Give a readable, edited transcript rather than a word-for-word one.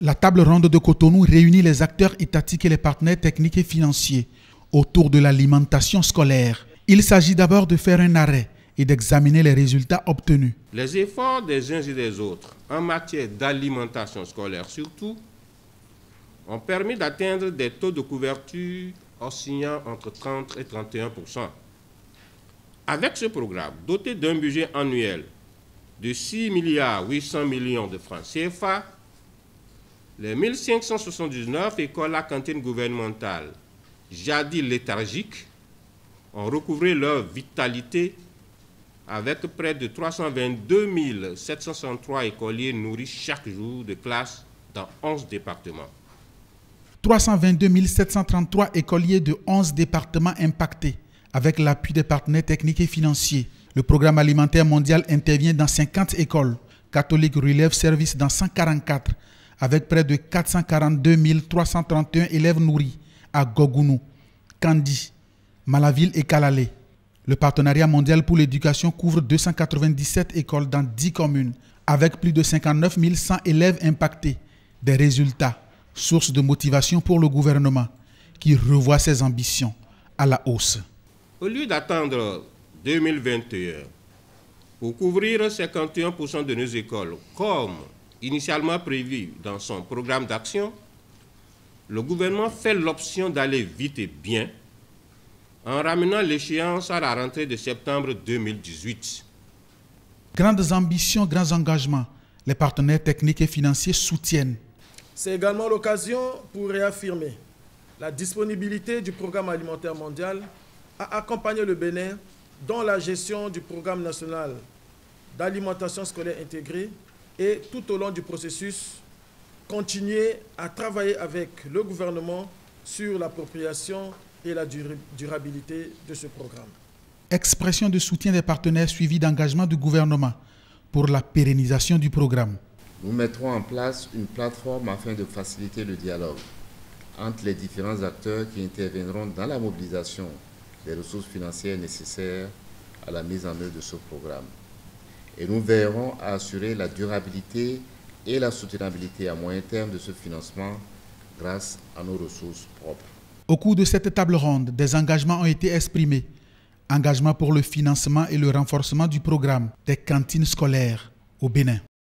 La table ronde de Cotonou réunit les acteurs étatiques et les partenaires techniques et financiers autour de l'alimentation scolaire. Il s'agit d'abord de faire un arrêt et d'examiner les résultats obtenus. Les efforts des uns et des autres en matière d'alimentation scolaire surtout ont permis d'atteindre des taux de couverture oscillant entre 30 et 31%. Avec ce programme, doté d'un budget annuel de 6,8 milliards de francs CFA, les 1579 écoles à cantine gouvernementale, jadis léthargiques, ont recouvré leur vitalité avec près de 322 763 écoliers nourris chaque jour de classe dans 11 départements. 322 733 écoliers de 11 départements impactés avec l'appui des partenaires techniques et financiers. Le programme alimentaire mondial intervient dans 50 écoles. Catholique relève service dans 144 avec près de 442 331 élèves nourris à Gogounou, Kandi, Malaville et Kalalé. Le partenariat mondial pour l'éducation couvre 297 écoles dans 10 communes avec plus de 59 100 élèves impactés. Des résultats, source de motivation pour le gouvernement qui revoit ses ambitions à la hausse. Au lieu d'attendre 2021 pour couvrir 51% de nos écoles comme initialement prévu dans son programme d'action, le gouvernement fait l'option d'aller vite et bien en ramenant l'échéance à la rentrée de septembre 2018. Grandes ambitions, grands engagements. Les partenaires techniques et financiers soutiennent. C'est également l'occasion pour réaffirmer la disponibilité du programme alimentaire mondial à accompagner le Bénin dans la gestion du programme national d'alimentation scolaire intégrée et tout au long du processus, continuer à travailler avec le gouvernement sur l'appropriation et la durabilité de ce programme. Expression de soutien des partenaires suivi d'engagement du gouvernement pour la pérennisation du programme. Nous mettrons en place une plateforme afin de faciliter le dialogue entre les différents acteurs qui interviendront dans la mobilisation des ressources financières nécessaires à la mise en œuvre de ce programme. Et nous veillerons à assurer la durabilité et la soutenabilité à moyen terme de ce financement grâce à nos ressources propres. Au cours de cette table ronde, des engagements ont été exprimés. Engagement pour le financement et le renforcement du programme des cantines scolaires au Bénin.